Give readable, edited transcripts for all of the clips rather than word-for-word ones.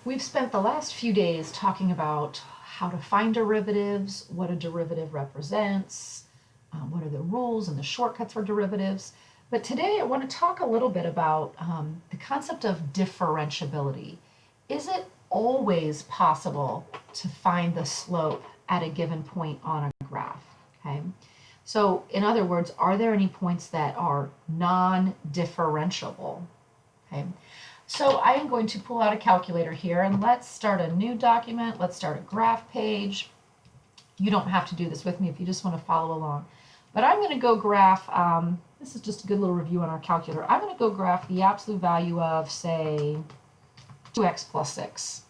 We've spent the last few days talking about how to find derivatives, what a derivative represents, what are the rules and the shortcuts for derivatives. But today I want to talk a little bit about the concept of differentiability. Is it always possible to find the slope at a given point on a graph? Okay. So in other words, are there any points that are non-differentiable? Okay. So I am going to pull out a calculator here and let's start a new document. Let's start a graph page. You don't have to do this with me if you just want to follow along. But I'm going to go graph, this is just a good little review on our calculator. I'm going to go graph the absolute value of, say, 2x plus 6.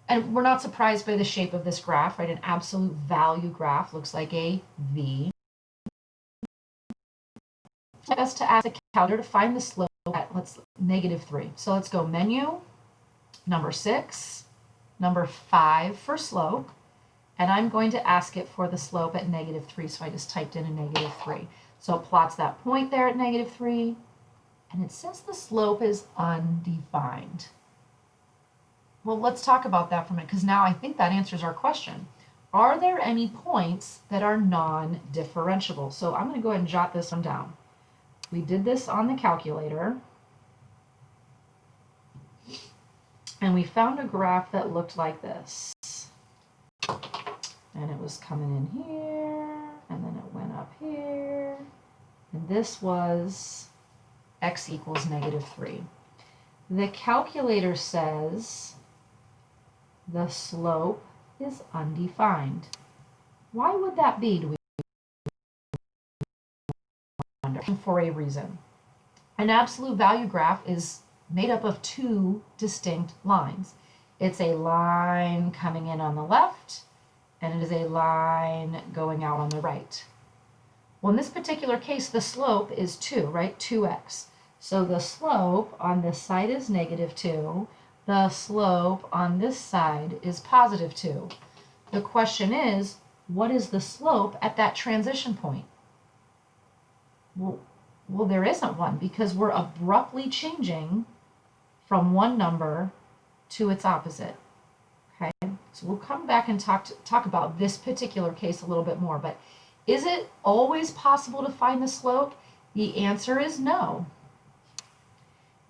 And we're not surprised by the shape of this graph, right? An absolute value graph looks like a V. Best to ask the calculator to find the slope at -3. So let's go menu, number 6, number 5 for slope, and I'm going to ask it for the slope at -3. So I just typed in a -3. So it plots that point there at -3, and it says the slope is undefined. Well, let's talk about that for a minute, because now I think that answers our question. Are there any points that are non-differentiable? So I'm going to go ahead and jot this one down. We did this on the calculator, and we found a graph that looked like this. And it was coming in here, and then it went up here, and this was x equals -3. The calculator says the slope is undefined. Why would that be, do we wonder? For a reason. An absolute value graph is made up of two distinct lines. It's a line coming in on the left, and it is a line going out on the right. Well, in this particular case, the slope is 2, right? 2x. So the slope on this side is -2. The slope on this side is +2. The question is, what is the slope at that transition point? Well, there isn't one, because we're abruptly changing from one number to its opposite. Okay, so we'll come back and talk about this particular case a little bit more. But is it always possible to find the slope? The answer is no.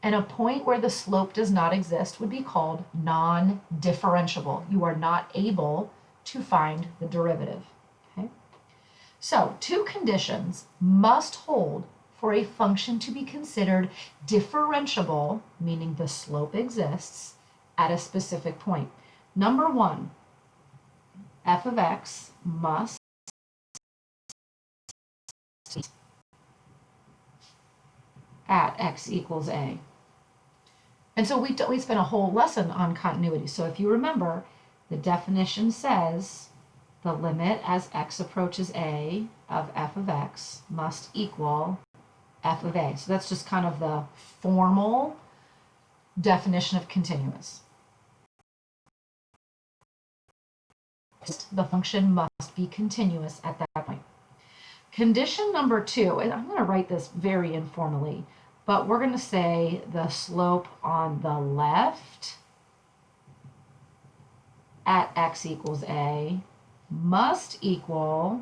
And a point where the slope does not exist would be called non-differentiable. You are not able to find the derivative. Okay? So two conditions must hold for a function to be considered differentiable, meaning the slope exists, at a specific point. Number one, f of x must at x equals a. And so we spent a whole lesson on continuity. So if you remember, the definition says the limit as x approaches a of f of x must equal f of a. So that's just kind of the formal definition of continuous. The function must be continuous at that point. Condition number 2, and I'm going to write this very informally, but we're going to say the slope on the left at x equals a must equal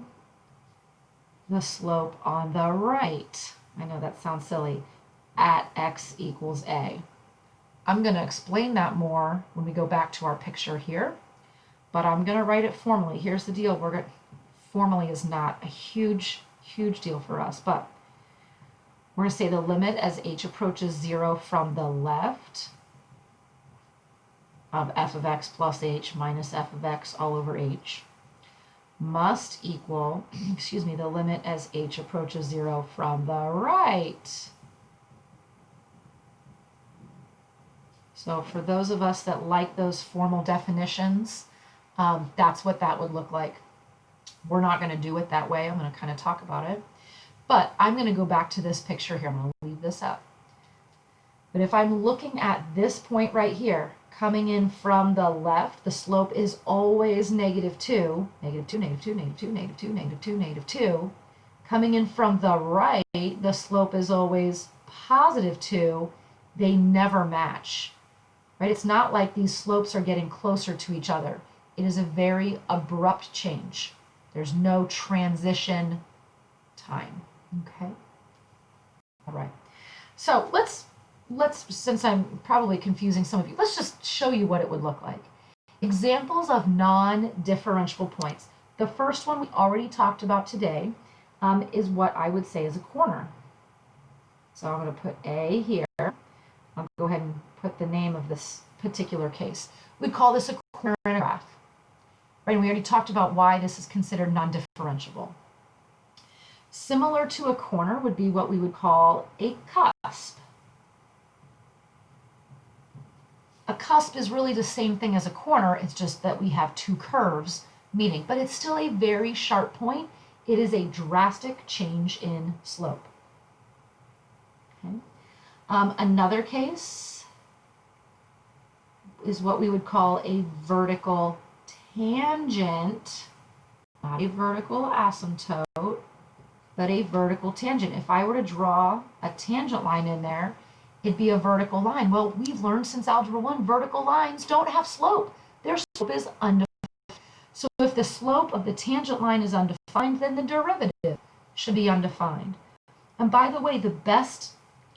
the slope on the right. I know that sounds silly. At x equals a. I'm going to explain that more when we go back to our picture here, but I'm going to write it formally. Here's the deal. Formally is not a huge deal for us, but we're going to say the limit as h approaches 0 from the left of f of x plus h minus f of x all over h must equal, the limit as h approaches 0 from the right. So for those of us that like those formal definitions, that's what that would look like. We're not going to do it that way. I'm going to kind of talk about it. But I'm going to go back to this picture here. I'm going to leave this up. But if I'm looking at this point right here, coming in from the left, the slope is always -2, -2, -2, -2, -2, -2, -2. Coming in from the right, the slope is always +2. They never match. right? It's not like these slopes are getting closer to each other. It is a very abrupt change. There's no transition time, okay? All right. So let's, since I'm probably confusing some of you, let's just show you what it would look like. Examples of non-differentiable points. The first one we already talked about today is what I would say is a corner. So I'm going to put A here. I'll go ahead and put the name of this particular case. We'd call this a corner in a graph. Right? And we already talked about why this is considered non-differentiable. Similar to a corner would be what we would call a cusp. A cusp is really the same thing as a corner, it's just that we have two curves meeting, but it's still a very sharp point. It is a drastic change in slope. Okay. Another case is what we would call a vertical tangent, not a vertical asymptote, but a vertical tangent. If I were to draw a tangent line in there, it'd be a vertical line. Well, we've learned since Algebra 1, vertical lines don't have slope. Their slope is undefined. So if the slope of the tangent line is undefined, then the derivative should be undefined. And by the way, the best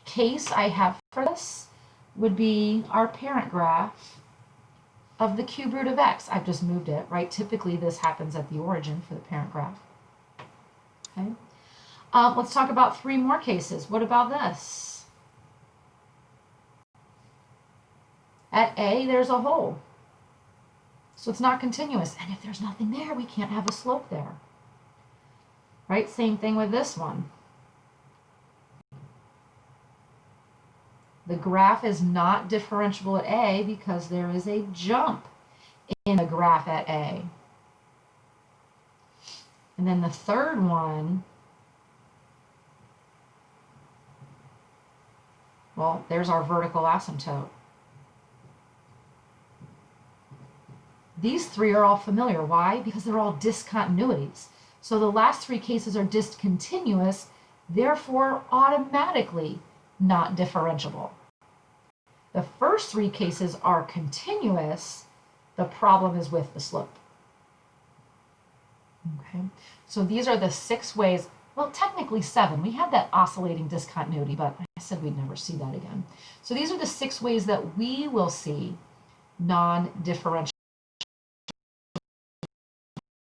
case I have for this would be our parent graph of the cube root of x. I've just moved it, right? Typically, this happens at the origin for the parent graph. Okay. Let's talk about three more cases. What about this? At A, there's a hole. So it's not continuous. And if there's nothing there, we can't have a slope there. Right? Same thing with this one. The graph is not differentiable at A because there is a jump in the graph at A. And then the third one, well, there's our vertical asymptote. These three are all familiar. Why? Because they're all discontinuities. So the last three cases are discontinuous, therefore automatically not differentiable. The first three cases are continuous. The problem is with the slope. Okay, so these are the 6 ways, well, technically 7. We had that oscillating discontinuity, but I said we'd never see that again. So these are the 6 ways that we will see non-differentiable.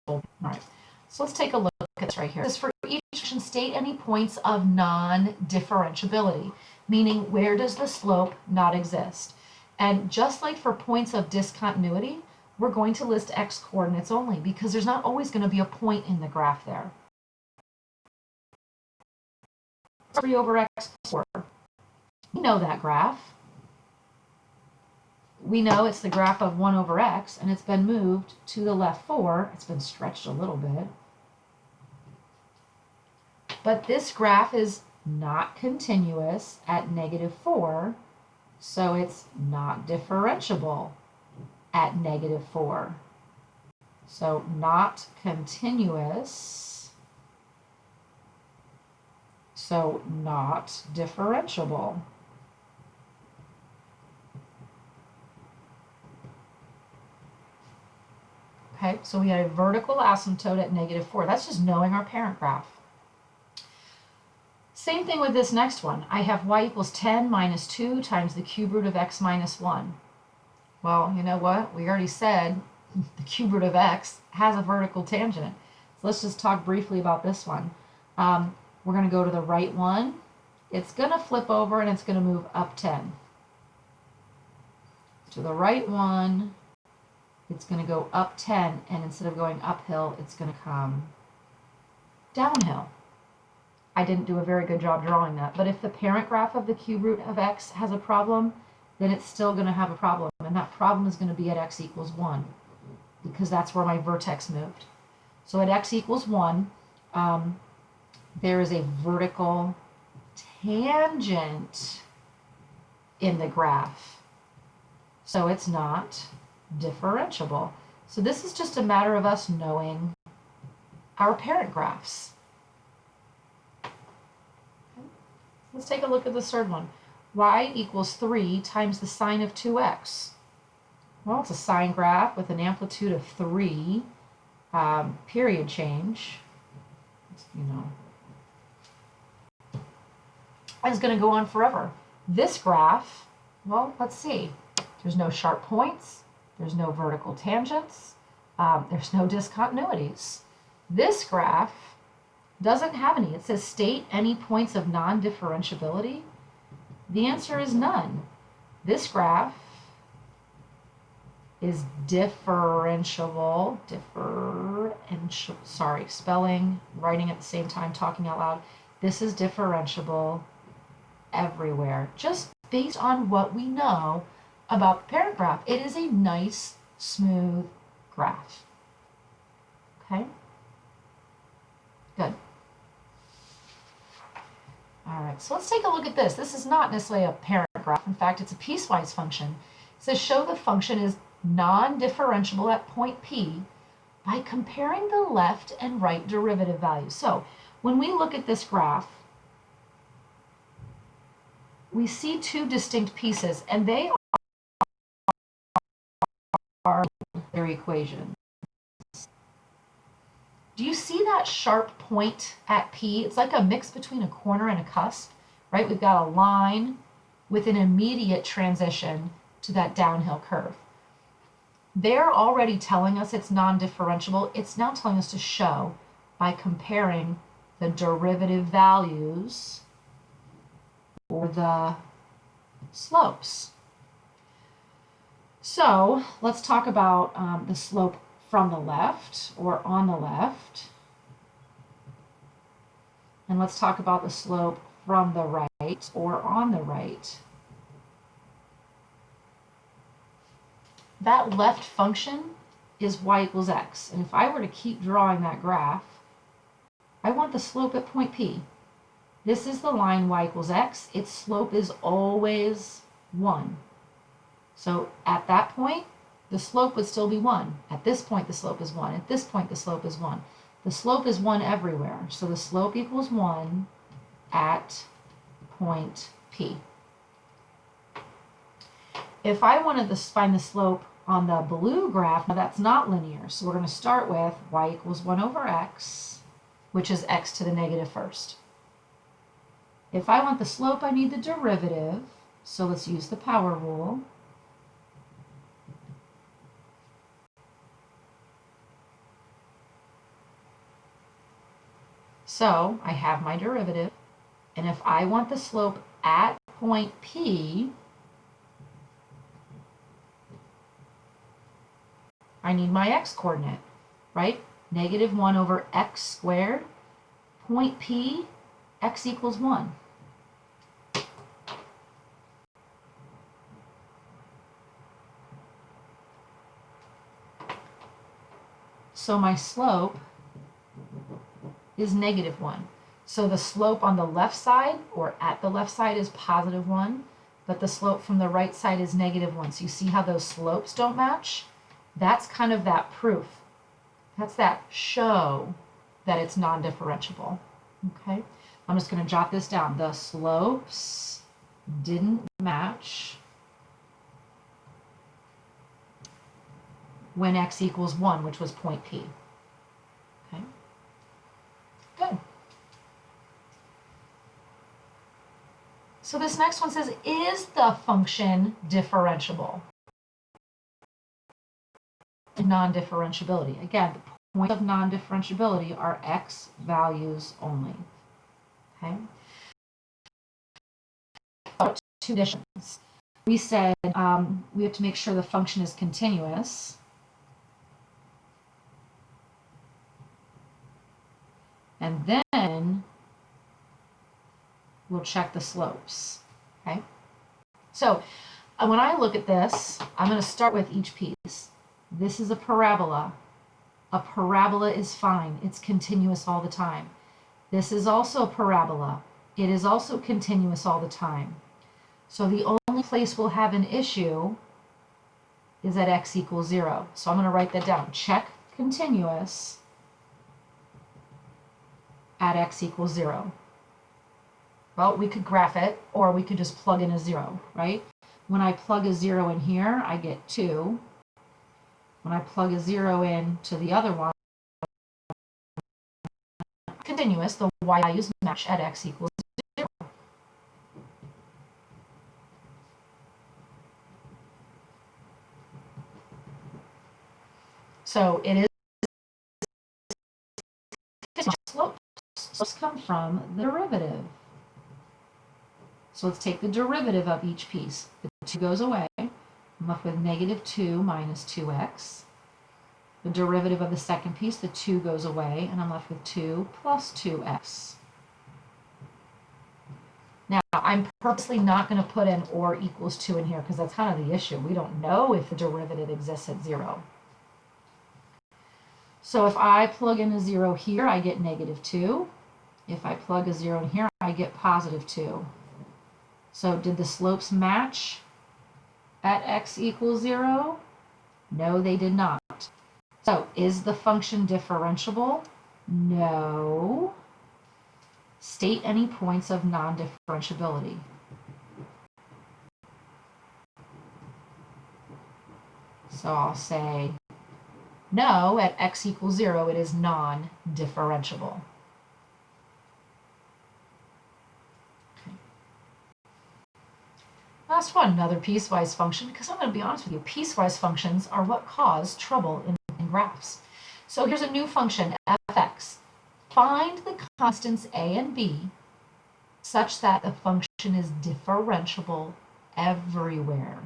All right, so let's take a look at this right here. This is for each function, state any points of non-differentiability, meaning where does the slope not exist? And just like for points of discontinuity, we're going to list x coordinates only because there's not always going to be a point in the graph there. 3 over x plus 4. We know that graph. We know it's the graph of 1 over x, and it's been moved to the left 4. It's been stretched a little bit. But this graph is not continuous at -4, so it's not differentiable at -4. So not continuous, so not differentiable. Okay, so we had a vertical asymptote at -4. That's just knowing our parent graph. Same thing with this next one. I have y equals 10 minus 2 times the cube root of x minus 1. Well, you know what? We already said the cube root of x has a vertical tangent. So let's just talk briefly about this one. We're going to go to the right one. It's going to flip over and it's going to move up 10. To the right one, it's going to go up 10, and instead of going uphill, it's going to come downhill. I didn't do a very good job drawing that, but if the parent graph of the cube root of x has a problem, then it's still going to have a problem, and that problem is going to be at x equals 1, because that's where my vertex moved. So at x equals 1, there is a vertical tangent in the graph, so it's not differentiable. So this is just a matter of us knowing our parent graphs. Let's take a look at the third one. y equals 3 times the sine of 2x. Well, it's a sine graph with an amplitude of 3, period change. You know, is going to go on forever. This graph, well, let's see. There's no sharp points. There's no vertical tangents. There's no discontinuities. This graph doesn't have any. It says state any points of non-differentiability. The answer is none. This graph is differentiable, sorry, spelling, writing at the same time, talking out loud. This is differentiable everywhere, just based on what we know about the parent graph. It is a nice, smooth graph. Okay? Good. All right, so let's take a look at this. This is not necessarily a parent graph. In fact, it's a piecewise function. It says show the function is non-differentiable at point P by comparing the left and right derivative values. So when we look at this graph, we see two distinct pieces, and they are their equations. Do you see that sharp point at P? It's like a mix between a corner and a cusp, right? We've got a line with an immediate transition to that downhill curve. They're already telling us it's non-differentiable. It's now telling us to show by comparing the derivative values or the slopes. So let's talk about the slope from the left or on the left. And let's talk about the slope from the right or on the right. That left function is y equals x. And if I were to keep drawing that graph, I want the slope at point P. This is the line y equals x. Its slope is always 1. So at that point, the slope would still be 1. At this point, the slope is 1. At this point, the slope is 1. The slope is 1 everywhere. So the slope equals 1 at point P. If I wanted to find the slope on the blue graph, now that's not linear. So we're going to start with y equals 1 over x, which is x to the negative first. If I want the slope, I need the derivative. So let's use the power rule. So I have my derivative, and if I want the slope at point P, I need my x-coordinate, right? Negative 1 over x squared. Point P, x equals 1. So my slope is negative 1. So the slope on the left side or at the left side is positive 1, but the slope from the right side is negative 1. So you see how those slopes don't match? That's kind of that proof. That's that show that it's non-differentiable. Okay, I'm just going to jot this down. The slopes didn't match when x equals 1, which was point P. Okay, good. So this next one says, is the function differentiable? Non-differentiability. Again, the point of non-differentiability are x values only. Okay. Two conditions. We said we have to make sure the function is continuous. And then we'll check the slopes. Okay. So when I look at this, I'm going to start with each piece. This is a parabola. A parabola is fine. It's continuous all the time. This is also a parabola. It is also continuous all the time. So the only place we'll have an issue is at x equals 0. So I'm going to write that down. Check continuous at x equals 0. Well, we could graph it, or we could just plug in a 0, right? When I plug a 0 in here, I get 2. When I plug a 0 in to the other one, continuous, the y values match at x equals 0. So it is slopes. Slopes come from the derivative. So let's take the derivative of each piece. The 2 goes away. I'm left with negative 2 minus 2x. The derivative of the second piece, the 2 goes away, and I'm left with 2 plus 2x. Now, I'm purposely not going to put in or equals 2 in here because that's kind of the issue. We don't know if the derivative exists at 0. So if I plug in a 0 here, I get negative 2. If I plug a 0 in here, I get positive 2. So did the slopes match at x equals 0? No, they did not. So is the function differentiable? No. State any points of non-differentiability. So I'll say no, at x equals 0, it is non-differentiable. Last one, another piecewise function, because I'm going to be honest with you, piecewise functions are what cause trouble in graphs. So here's a new function, fx. Find the constants a and b such that the function is differentiable everywhere.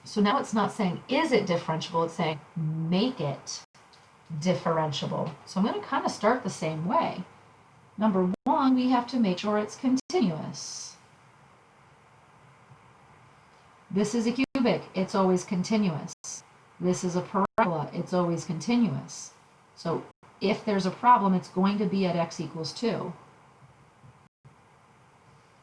So now it's not saying, is it differentiable? It's saying, make it differentiable. So I'm going to kind of start the same way. Number one, we have to make sure it's continuous. This is a cubic, it's always continuous. This is a parabola, it's always continuous. So if there's a problem, it's going to be at x equals 2.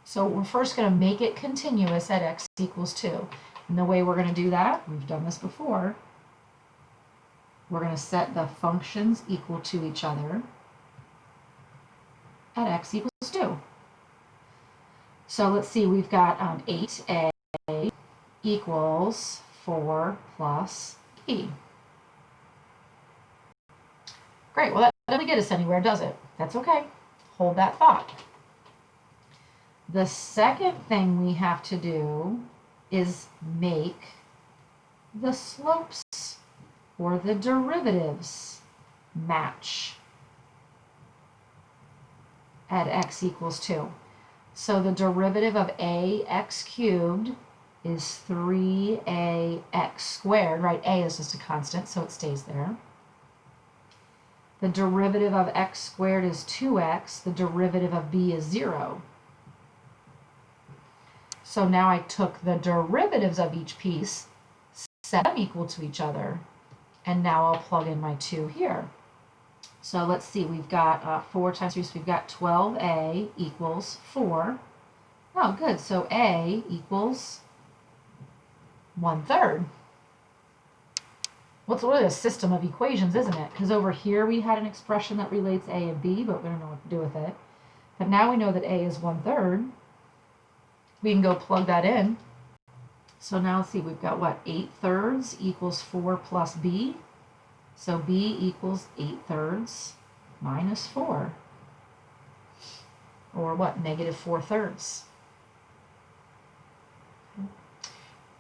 So we're first going to make it continuous at x equals 2. And the way we're going to do that, we've done this before, we're going to set the functions equal to each other at x equals 2. So let's see, we've got 8a equals 4 plus b. Great, well that doesn't get us anywhere, does it? That's okay. Hold that thought. The second thing we have to do is make the slopes or the derivatives match at x equals 2. So the derivative of ax cubed is 3ax squared, right? A is just a constant, so it stays there. The derivative of x squared is 2x. The derivative of b is 0. So now I took the derivatives of each piece, set them equal to each other, and now I'll plug in my 2 here. So let's see, we've got 4 times 3, so we've got 12a equals 4. Oh, good, so a equals 1/3. Well, it's really a system of equations, isn't it? Because over here we had an expression that relates a and b, but we don't know what to do with it. But now we know that a is 1/3. We can go plug that in. So now let's see, we've got what? 8/3 equals 4 plus b. So b equals 8/3 minus 4. Or what? Negative 4/3.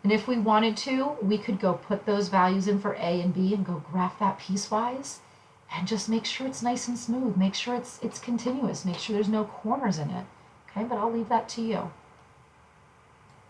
And if we wanted to, we could go put those values in for a and b and go graph that piecewise and just make sure it's nice and smooth. Make sure it's continuous. Make sure there's no corners in it. Okay, but I'll leave that to you.